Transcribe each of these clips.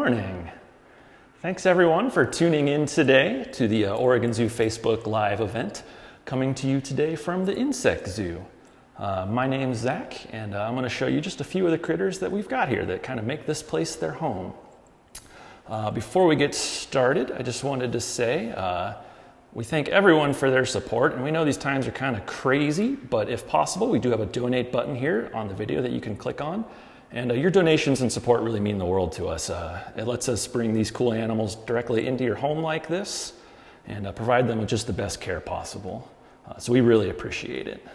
morning. Thanks everyone for tuning in today to the Oregon Zoo Facebook Live event, coming to you today from the Insect Zoo. My name's Zach, and I'm going to show you just a few of the critters that we've got here that kind of make this place their home. Before we get started, I just wanted to say we thank everyone for their support, and we know these times are kind of crazy, but if possible, we do have a donate button here on the video that you can click on. And your donations and support really mean the world to us. It lets us bring these cool animals directly into your home like this and provide them with just the best care possible. So we really appreciate it.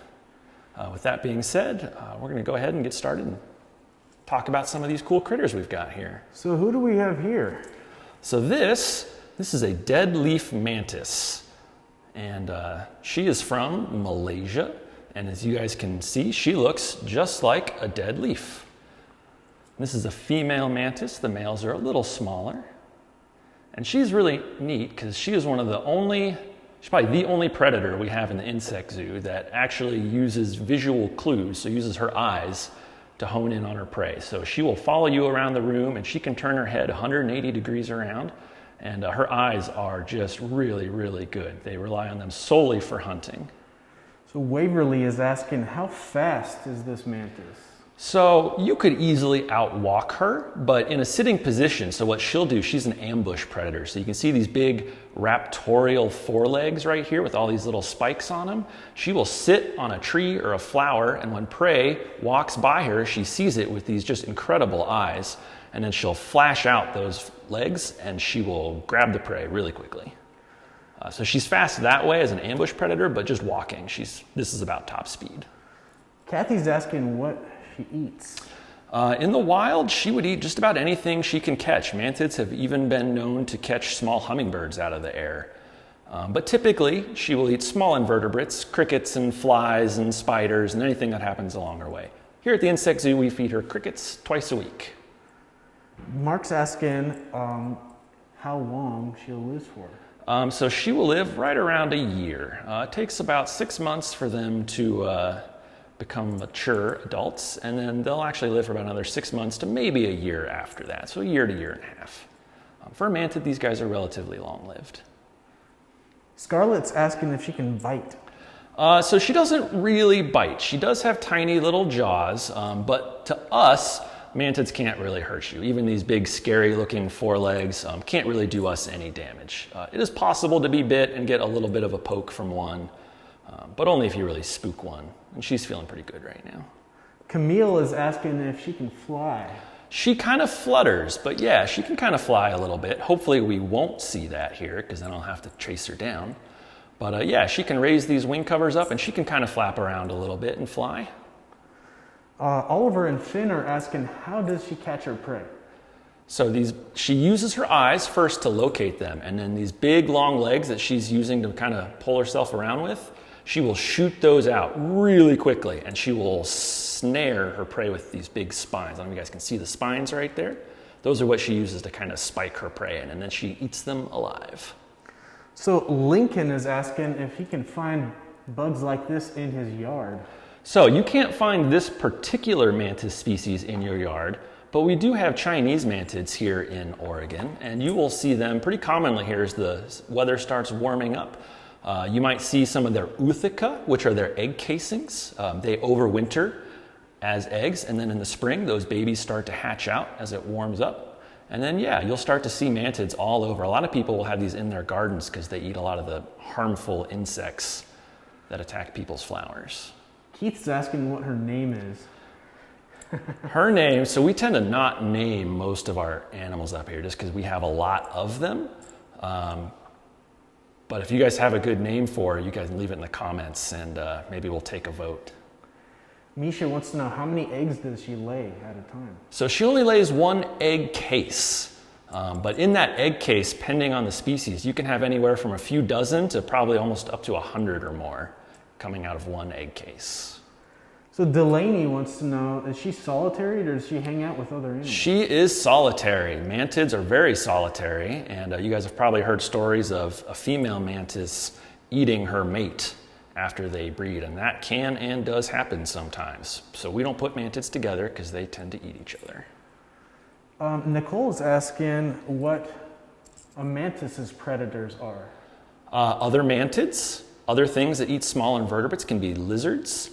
With that being said, we're going to go ahead and get started and talk about some of these cool critters we've got here. So who do we have here? So this is a dead leaf mantis, and she is from Malaysia. And as you guys can see, she looks just like a dead leaf. This is a female mantis. The males are a little smaller. And she's really neat because she is she's probably the only predator we have in the insect zoo that actually uses visual clues, so uses her eyes to hone in on her prey. So she will follow you around the room, and she can turn her head 180 degrees around, and her eyes are just really, really good. They rely on them solely for hunting. So Waverly is asking, how fast is this mantis? So you could easily outwalk her, but in a sitting position. So what she'll do, she's an ambush predator. So you can see these big raptorial forelegs right here with all these little spikes on them. She will sit on a tree or a flower, and when prey walks by her, she sees it with these just incredible eyes, and then she'll flash out those legs and she will grab the prey really quickly. So she's fast that way as an ambush predator, but just walking, this is about top speed. Kathy's asking what she eats. In the wild, she would eat just about anything she can catch. Mantids have even been known to catch small hummingbirds out of the air. But typically, she will eat small invertebrates, crickets and flies and spiders and anything that happens along her way. Here at the Insect Zoo, we feed her crickets twice a week. Mark's asking how long she'll live for. So she will live right around a year. It takes about 6 months for them to become mature adults, and then they'll actually live for about another 6 months to maybe a year after that, so a year to year and a half. For a mantid, these guys are relatively long-lived. Scarlett's asking if she can bite. So she doesn't really bite. She does have tiny little jaws, but to us, mantids can't really hurt you. Even these big, scary-looking forelegs can't really do us any damage. It is possible to be bit and get a little bit of a poke from one, but only if you really spook one. And she's feeling pretty good right now. Camille is asking if she can fly. She kind of flutters, but yeah, she can kind of fly a little bit. Hopefully we won't see that here, because then I'll have to chase her down. But yeah, she can raise these wing covers up, and she can kind of flap around a little bit and fly. Oliver and Finn are asking, how does she catch her prey? So she uses her eyes first to locate them, and then these big long legs that she's using to kind of pull herself around with, she will shoot those out really quickly, and she will snare her prey with these big spines. I don't know if you guys can see the spines right there. Those are what she uses to kind of spike her prey in, and then she eats them alive. So Lincoln is asking if he can find bugs like this in his yard. So you can't find this particular mantis species in your yard, but we do have Chinese mantids here in Oregon, and you will see them pretty commonly here as the weather starts warming up. You might see some of their ootheca, which are their egg casings. They overwinter as eggs, and then in the spring, those babies start to hatch out as it warms up. And then, yeah, you'll start to see mantids all over. A lot of people will have these in their gardens because they eat a lot of the harmful insects that attack people's flowers. Keith's asking what her name is. Her name, so we tend to not name most of our animals up here just because we have a lot of them. But if you guys have a good name for her, you guys can leave it in the comments, and maybe we'll take a vote. Misha wants to know, how many eggs does she lay at a time? So she only lays one egg case. But in that egg case, depending on the species, you can have anywhere from a few dozen to probably almost up to 100 or more coming out of one egg case. So Delaney wants to know, is she solitary or does she hang out with other animals? She is solitary. Mantids are very solitary, and you guys have probably heard stories of a female mantis eating her mate after they breed, and that can and does happen sometimes. So we don't put mantids together because they tend to eat each other. Nicole's asking what a mantis's predators are. Other mantids, other things that eat small invertebrates can be lizards,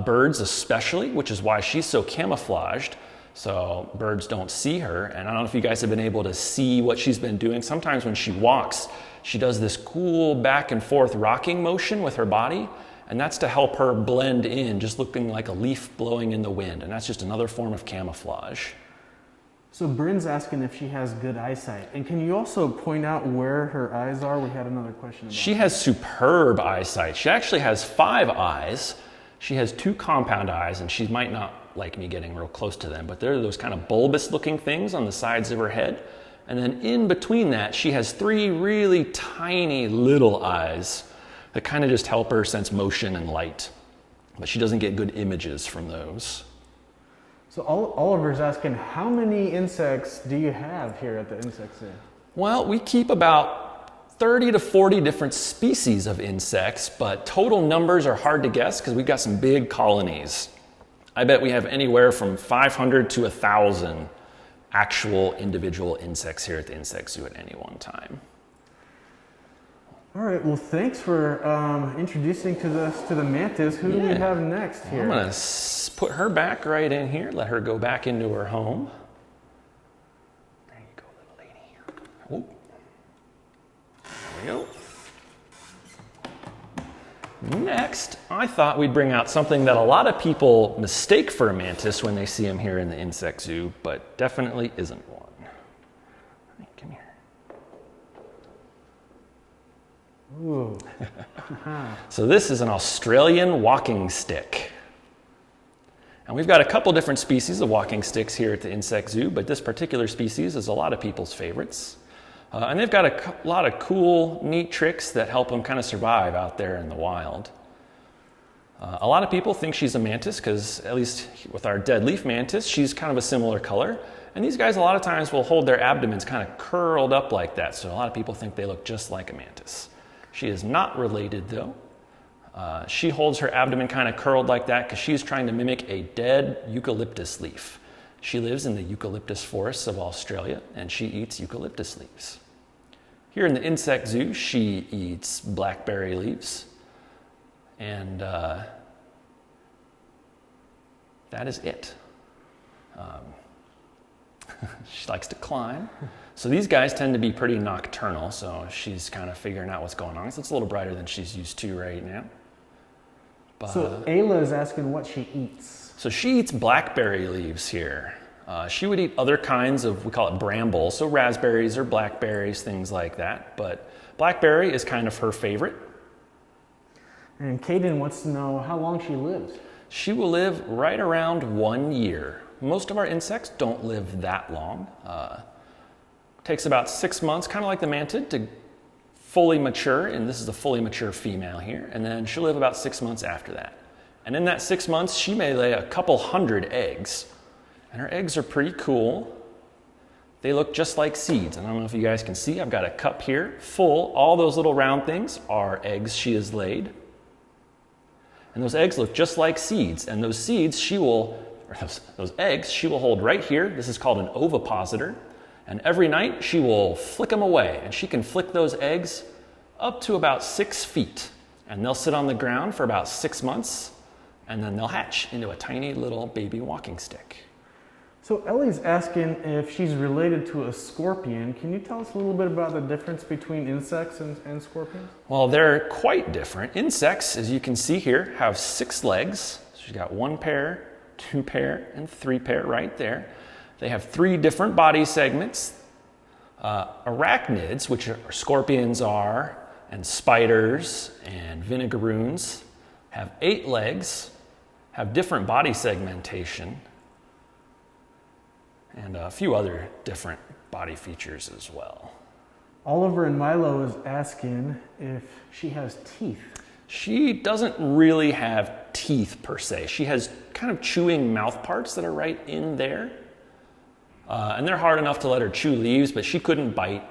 birds especially, which is why she's so camouflaged. So birds don't see her. And I don't know if you guys have been able to see what she's been doing. Sometimes when she walks, she does this cool back and forth rocking motion with her body. And that's to help her blend in, just looking like a leaf blowing in the wind. And that's just another form of camouflage. So Bryn's asking if she has good eyesight. And can you also point out where her eyes are? We had another question about She has superb eyesight. She actually has 5 eyes. She has 2 compound eyes, and she might not like me getting real close to them, but they're those kind of bulbous looking things on the sides of her head. And then in between that, she has 3 really tiny little eyes that kind of just help her sense motion and light. But she doesn't get good images from those. So Oliver's asking, how many insects do you have here at the insect zoo? Well, we keep about 30 to 40 different species of insects, but total numbers are hard to guess because we've got some big colonies. I bet we have anywhere from 500 to 1,000 actual individual insects here at the insect zoo at any one time. All right, well, thanks for introducing to the mantis. Who do we have next here? I'm going to put her back right in here, let her go back into her home. There you go, little lady. Oh. There we go. Next, I thought we'd bring out something that a lot of people mistake for a mantis when they see him here in the insect zoo, but definitely isn't one. Come here. Ooh. So this is an Australian walking stick. And we've got a couple different species of walking sticks here at the insect zoo, but this particular species is a lot of people's favorites. And they've got a lot of cool, neat tricks that help them kind of survive out there in the wild. A lot of people think she's a mantis because, at least with our dead leaf mantis, she's kind of a similar color. And these guys a lot of times will hold their abdomens kind of curled up like that, so a lot of people think they look just like a mantis. She is not related though. She holds her abdomen kind of curled like that because she's trying to mimic a dead eucalyptus leaf. She lives in the eucalyptus forests of Australia and she eats eucalyptus leaves. Here in the insect zoo, she eats blackberry leaves. And that is it. She likes to climb. So these guys tend to be pretty nocturnal, so she's kind of figuring out what's going on. So it's a little brighter than she's used to right now. But, so Ayla is asking what she eats. So she eats blackberry leaves here. She would eat other kinds of, we call it brambles, so raspberries or blackberries, things like that. But blackberry is kind of her favorite. And Kaden wants to know how long she lives. She will live right around 1 year. Most of our insects don't live that long. Takes about 6 months, kind of like the mantid, to fully mature, and this is a fully mature female here, and then she'll live about 6 months after that. And in that 6 months, she may lay a couple hundred eggs, and her eggs are pretty cool. They look just like seeds. And I don't know if you guys can see, I've got a cup here full. All those little round things are eggs she has laid. And those eggs look just like seeds, and those seeds those eggs she will hold right here. This is called an ovipositor. And every night she will flick them away, and she can flick those eggs up to about 6 feet. And they'll sit on the ground for about 6 months, and then they'll hatch into a tiny little baby walking stick. So Ellie's asking if she's related to a scorpion. Can you tell us a little bit about the difference between insects and scorpions? Well, they're quite different. Insects, as you can see here, have 6 legs. She's got 1 pair, 2 pair, and 3 pair right there. They have 3 different body segments. Arachnids, which are scorpions are, and spiders and vinegaroons, have 8 legs, have different body segmentation, and a few other different body features as well. Oliver and Milo is asking if she has teeth. She doesn't really have teeth per se. She has kind of chewing mouth parts that are right in there. And they're hard enough to let her chew leaves, but she couldn't bite.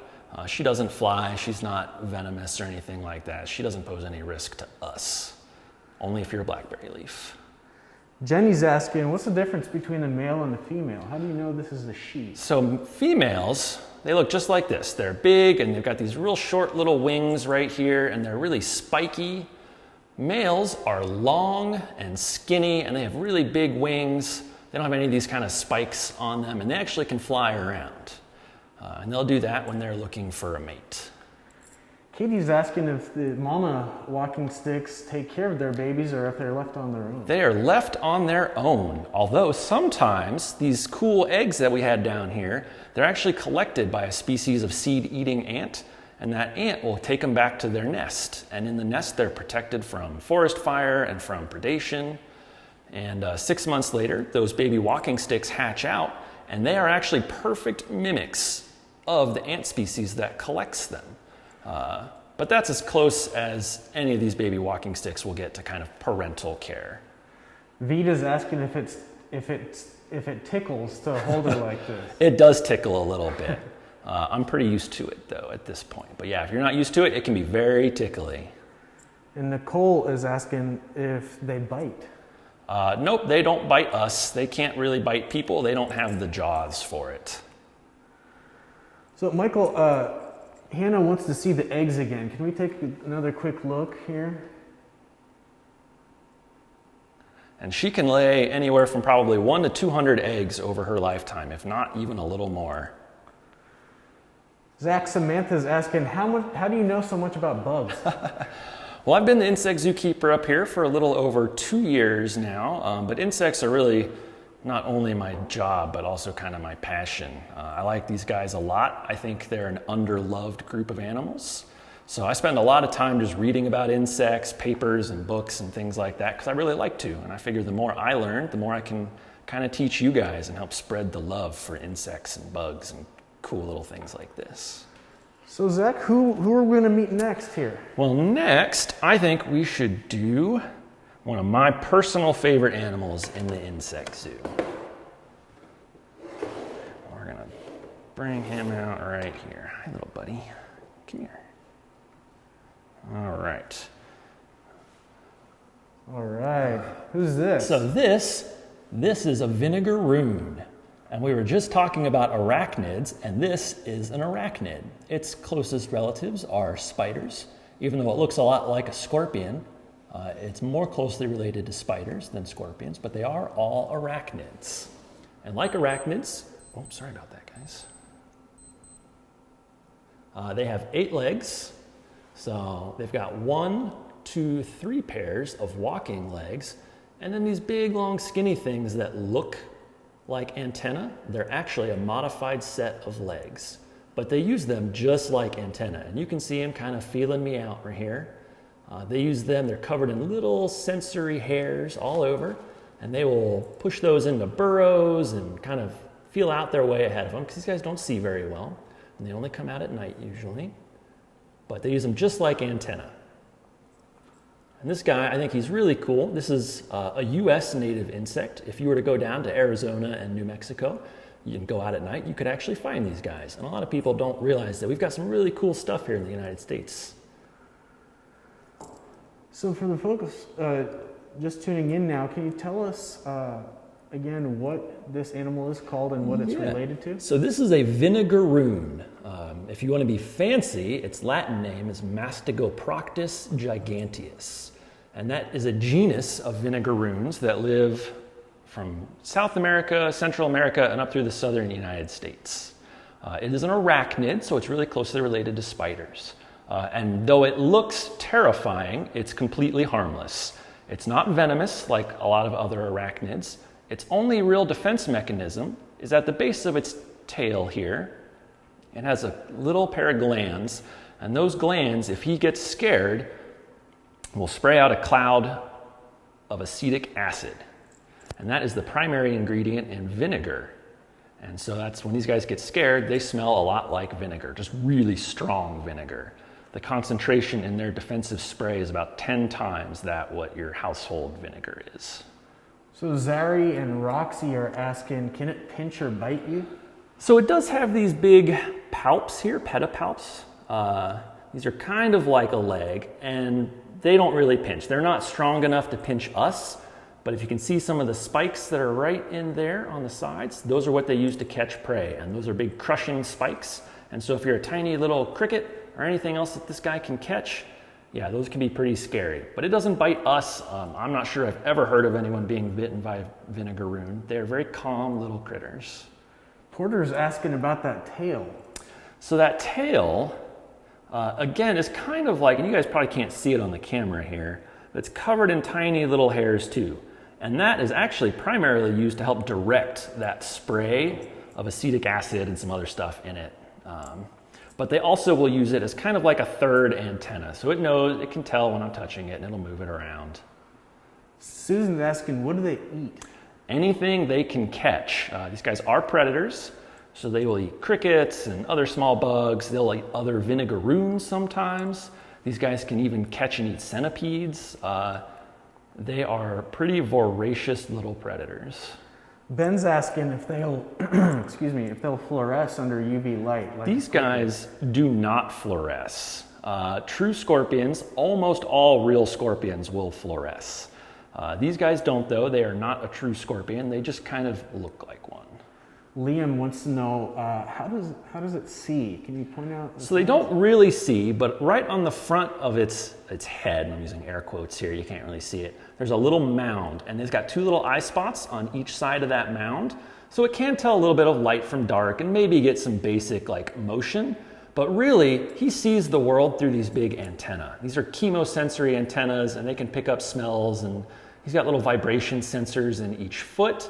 She doesn't fly. She's not venomous or anything like that. She doesn't pose any risk to us. Only if you're a blackberry leaf. Jenny's asking, what's the difference between the male and the female? How do you know this is a she? So females, they look just like this. They're big and they've got these real short little wings right here and they're really spiky. Males are long and skinny and they have really big wings. They don't have any of these kind of spikes on them and they actually can fly around. And they'll do that when they're looking for a mate. Katie's asking if the mama walking sticks take care of their babies or if they're left on their own. They are left on their own, although sometimes these cool eggs that we had down here, they're actually collected by a species of seed-eating ant, and that ant will take them back to their nest. And in the nest, they're protected from forest fire and from predation. And 6 months later, those baby walking sticks hatch out, and they are actually perfect mimics of the ant species that collects them. But that's as close as any of these baby walking sticks will get to kind of parental care. Vita's asking if it tickles to hold her like this. It does tickle a little bit. I'm pretty used to it though at this point. But yeah, if you're not used to it, it can be very tickly. And Nicole is asking if they bite. Nope, they don't bite us. They can't really bite people. They don't have the jaws for it. So Michael, Hannah wants to see the eggs again. Can we take another quick look here? And she can lay anywhere from probably 1 to 200 eggs over her lifetime, if not even a little more. Zach Samantha's asking, how do you know so much about bugs? Well, I've been the insect zookeeper up here for a little over 2 years now, but insects are really not only my job, but also kind of my passion. I like these guys a lot. I think they're an underloved group of animals. So I spend a lot of time just reading about insects, papers and books and things like that, because I really like to. And I figure the more I learn, the more I can kind of teach you guys and help spread the love for insects and bugs and cool little things like this. So Zach, who are we going to meet next here? Well, next, I think we should do one of my personal favorite animals in the insect zoo. We're gonna bring him out right here. Hi, little buddy. Come here. All right. All right. Who's this? So this is a Vinegaroon. And we were just talking about arachnids, and this is an arachnid. Its closest relatives are spiders. Even though it looks a lot like a scorpion, it's more closely related to spiders than scorpions, but they are all arachnids. And like arachnids, oh, sorry about that, guys. They have 8 legs. So they've got 1, 2, 3 pairs of walking legs, and then these big, long, skinny things that look like antennae. They're actually a modified set of legs, but they use them just like antennae. And you can see them kind of feeling me out right here. They use them, they're covered in little sensory hairs all over, and they will push those into burrows and kind of feel out their way ahead of them, because these guys don't see very well, and they only come out at night usually. But they use them just like antennae. And this guy, I think he's really cool. This is a US native insect. If you were to go down to Arizona and New Mexico, you can go out at night, you could actually find these guys. And a lot of people don't realize that we've got some really cool stuff here in the United States. So for the folks just tuning in now, can you tell us again what this animal is called and what it's related to? So this is a Vinegaroon. If you want to be fancy, its Latin name is Mastigoproctus giganteus. And that is a genus of Vinegaroons that live from South America, Central America, and up through the southern United States. It is an arachnid, so it's really closely related to spiders. And though it looks terrifying, it's completely harmless. It's not venomous like a lot of other arachnids. Its only real defense mechanism is at the base of its tail here. It has a little pair of glands, and those glands, if he gets scared, will spray out a cloud of acetic acid. And that is the primary ingredient in vinegar. And so that's when these guys get scared, they smell a lot like vinegar, just really strong vinegar. The concentration in their defensive spray is about 10 times that what your household vinegar is. So Zari and Roxy are asking, can it pinch or bite you? So it does have these big palps here, pedipalps. These are kind of like a leg, and they don't really pinch. They're not strong enough to pinch us, But if you can see some of the spikes that are right in there on the sides, those are what they use to catch prey. And those are big crushing spikes. And so if you're a tiny little cricket or anything else that this guy can catch, yeah, those can be pretty scary. But it doesn't bite us. I'm not sure I've ever heard of anyone being bitten by Vinegaroon. They're very calm little critters. Porter's asking about that tail. So that tail, again, is kind of like, and you guys probably can't see it on the camera here, but it's covered in tiny little hairs too. And that is actually primarily used to help direct that spray of acetic acid and some other stuff in it. But they also will use it as kind of like a third antenna. So it knows, it can tell when I'm touching it and it'll move it around. Susan's asking, what do they eat? Anything they can catch. These guys are predators, so they will eat crickets and other small bugs. They'll eat other Vinegaroons sometimes. These guys can even catch and eat centipedes. They are pretty voracious little predators. Ben's asking if they'll, excuse me, if they'll fluoresce under UV light. Like these guys do not fluoresce. True scorpions, almost all real scorpions will fluoresce. These guys don't though. They are not a true scorpion. They just kind of look like one. Liam wants to know, how does it see? Can you point out? So they don't really see, but right on the front of its head, and I'm using air quotes here, you can't really see it, there's a little mound, and it's got two little eye spots on each side of that mound. So it can tell a little bit of light from dark and maybe get some basic like motion, but really he sees the world through these big antennae. These are chemosensory antennas, and they can pick up smells, and he's got little vibration sensors in each foot.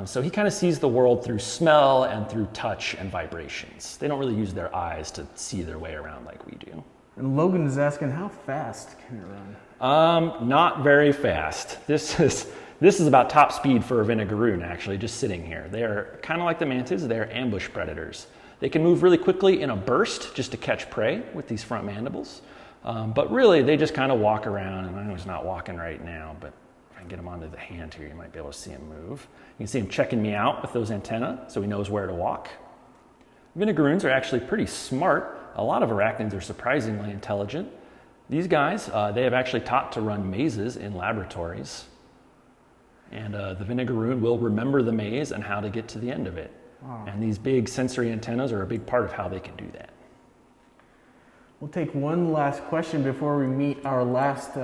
So he kind of sees the world through smell and through touch and vibrations. They don't really use their eyes to see their way around like we do. And Logan is asking, how fast can it run? Not very fast. This is about top speed for a Vinegaroon, actually, just sitting here. They are kind of like the mantis. They're ambush predators. They can move really quickly in a burst just to catch prey with these front mandibles. But really, they just kind of walk around, and I know he's not walking right now, but if I can get him onto the hand here, you might be able to see him move. You can see him checking me out with those antennae, so he knows where to walk. Vinegaroons are actually pretty smart. A lot of arachnids are surprisingly intelligent. These guys, they have actually taught to run mazes in laboratories. And the Vinegaroon will remember the maze and how to get to the end of it. Wow. And these big sensory antennas are a big part of how they can do that. We'll take one last question before we meet our last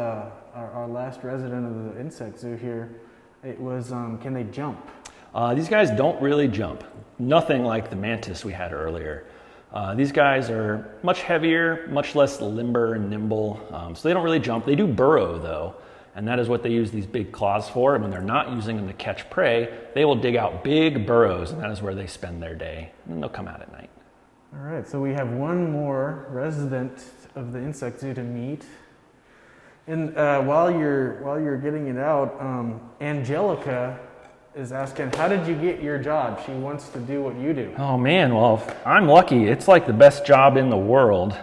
resident of the insect zoo here. It was, can they jump? These guys don't really jump. Nothing like the mantis we had earlier. These guys are much heavier, much less limber and nimble, so they don't really jump. They do burrow though, and that is what they use these big claws for. And when they're not using them to catch prey, they will dig out big burrows, and that is where they spend their day. And then they'll come out at night. All right, so we have one more resident of the insect zoo to meet. And while you're getting it out, Angelica is asking, how did you get your job? She wants to do what you do. Oh man, well, I'm lucky. It's like the best job in the world.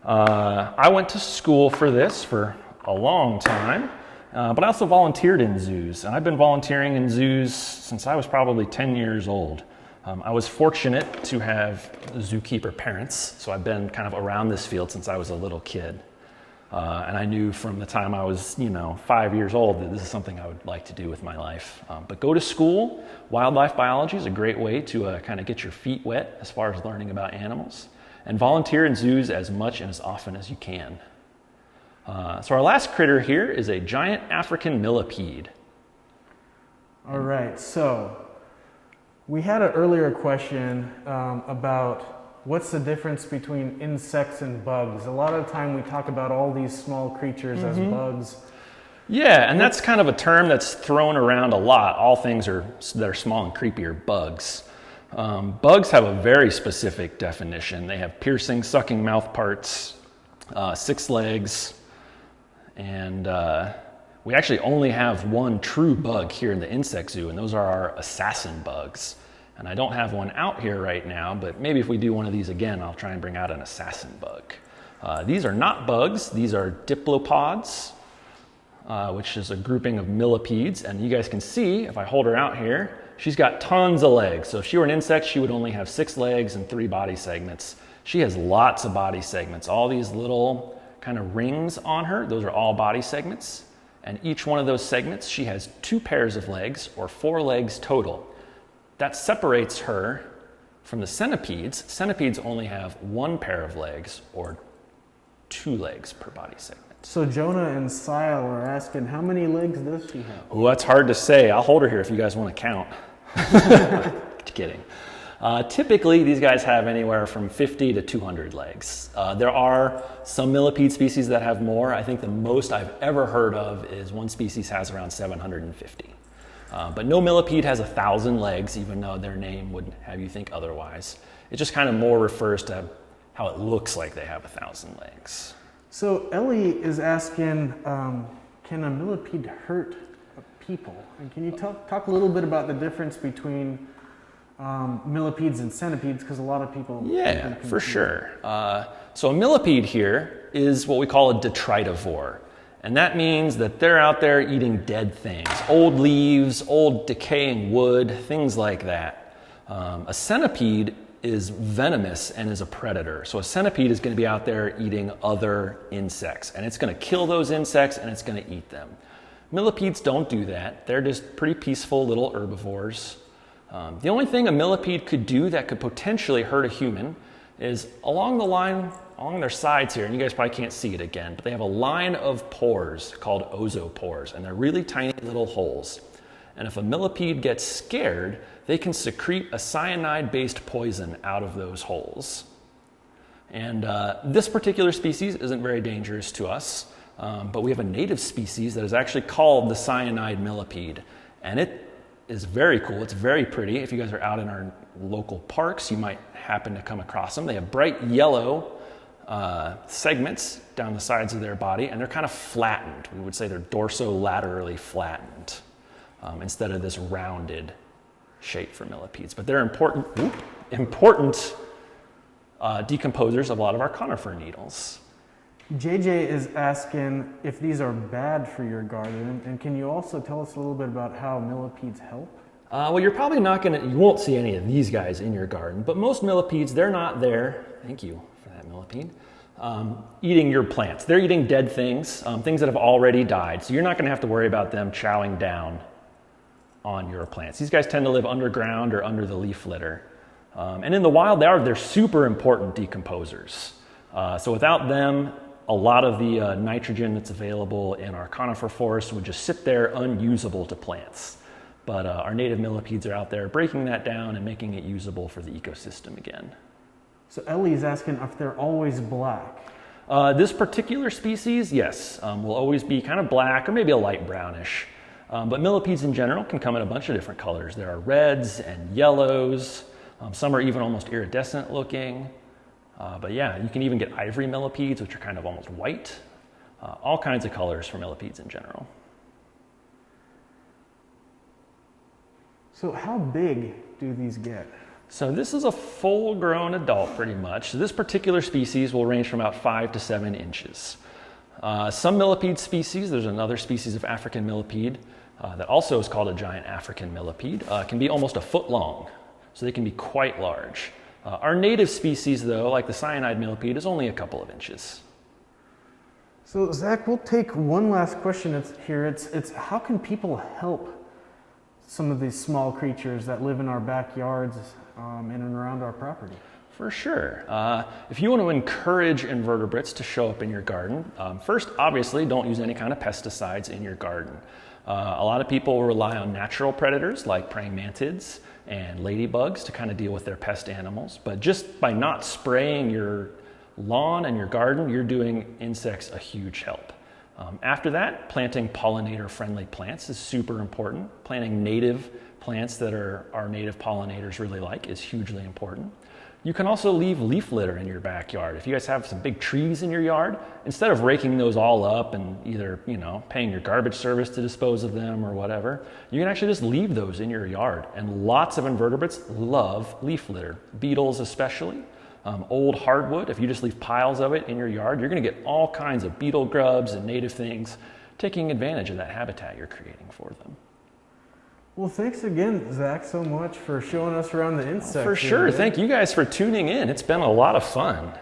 I went to school for this for a long time, but I also volunteered in zoos. And I've been volunteering in zoos since I was probably 10 years old. I was fortunate to have zookeeper parents, so I've been kind of around this field since I was a little kid. And I knew from the time I was, 5 years old that this is something I would like to do with my life. But go to school. Wildlife biology is a great way to kind of get your feet wet as far as learning about animals. And volunteer in zoos as much and as often as you can. So our last critter here is a giant African millipede. All right, so we had an earlier question about what's the difference between insects and bugs? A lot of the time we talk about all these small creatures as bugs. Yeah, and that's kind of a term that's thrown around a lot. All things that are small and creepy are bugs. Bugs have a very specific definition. They have piercing, sucking mouth parts, 6 legs, and we actually only have one true bug here in the insect zoo, and those are our assassin bugs. And I don't have one out here right now, but maybe if we do one of these again, I'll try and bring out an assassin bug. These are not bugs. These are diplopods, which is a grouping of millipedes. And you guys can see, if I hold her out here, she's got tons of legs. So if she were an insect, she would only have 6 legs and 3 body segments. She has lots of body segments. All these little kind of rings on her, those are all body segments. And each one of those segments, she has 2 pairs of legs, or 4 legs total. That separates her from the centipedes. Centipedes only have 1 pair of legs, or 2 legs per body segment. So Jonah and Sile are asking, how many legs does she have? Oh, that's hard to say. I'll hold her here if you guys want to count. Just kidding. Typically, these guys have anywhere from 50 to 200 legs. There are some millipede species that have more. I think the most I've ever heard of is one species has around 750. But no millipede has 1,000 legs, even though their name would have you think otherwise. It just kind of more refers to how it looks like they have 1,000 legs. So Ellie is asking, can a millipede hurt people? And can you talk a little bit about the difference between millipedes and centipedes, because a lot of people... Yeah, for sure. So a millipede here is what we call a detritivore. And that means that they're out there eating dead things, old leaves, old decaying wood, things like that. A centipede is venomous and is a predator. So a centipede is going to be out there eating other insects, and it's going to kill those insects and it's going to eat them. Millipedes don't do that. They're just pretty peaceful little herbivores. The only thing a millipede could do that could potentially hurt a human is along their sides here, and you guys probably can't see it again, but they have a line of pores called ozophores, and they're really tiny little holes. And if a millipede gets scared, they can secrete a cyanide-based poison out of those holes. And this particular species isn't very dangerous to us, but we have a native species that is actually called the cyanide millipede, and it is very cool. It's very pretty. If you guys are out in our local parks, you might happen to come across them. They have bright yellow segments down the sides of their body, and they're kind of flattened. We would say they're dorsolaterally flattened instead of this rounded shape for millipedes. But they're important decomposers of a lot of our conifer needles. JJ is asking if these are bad for your garden, and can you also tell us a little bit about how millipedes help? Well, you're probably you won't see any of these guys in your garden, but most millipedes, they're not there, thank you for that millipede, eating your plants. They're eating dead things, things that have already died, so you're not going to have to worry about them chowing down on your plants. These guys tend to live underground or under the leaf litter. And in the wild, they're super important decomposers. So without them, a lot of the nitrogen that's available in our conifer forests would just sit there unusable to plants. But our native millipedes are out there breaking that down and making it usable for the ecosystem again. So Ellie's asking if they're always black. This particular species, yes, will always be kind of black or maybe a light brownish. But millipedes in general can come in a bunch of different colors. There are reds and yellows. Some are even almost iridescent looking. But yeah, you can even get ivory millipedes, which are kind of almost white. All kinds of colors for millipedes in general. So how big do these get? So this is a full-grown adult pretty much. So this particular species will range from about 5 to 7 inches. Some millipede species, there's another species of African millipede that also is called a giant African millipede, can be almost a foot long. So they can be quite large. Our native species, though, like the cyanide millipede, is only a couple of inches. So Zach, we'll take one last question here. It's how can people help some of these small creatures that live in our backyards in and around our property? For sure. If you want to encourage invertebrates to show up in your garden, first, obviously, don't use any kind of pesticides in your garden. A lot of people rely on natural predators like praying mantids and ladybugs to kind of deal with their pest animals. But just by not spraying your lawn and your garden, you're doing insects a huge help. After that, planting pollinator-friendly plants is super important. Planting native plants that our native pollinators really like is hugely important. You can also leave leaf litter in your backyard. If you guys have some big trees in your yard, instead of raking those all up and either, paying your garbage service to dispose of them or whatever, you can actually just leave those in your yard. And lots of invertebrates love leaf litter, beetles especially. Old hardwood, if you just leave piles of it in your yard, you're going to get all kinds of beetle grubs and native things taking advantage of that habitat you're creating for them. Well, thanks again, Zach, so much for showing us around the insects. For sure. Thank you guys for tuning in. It's been a lot of fun.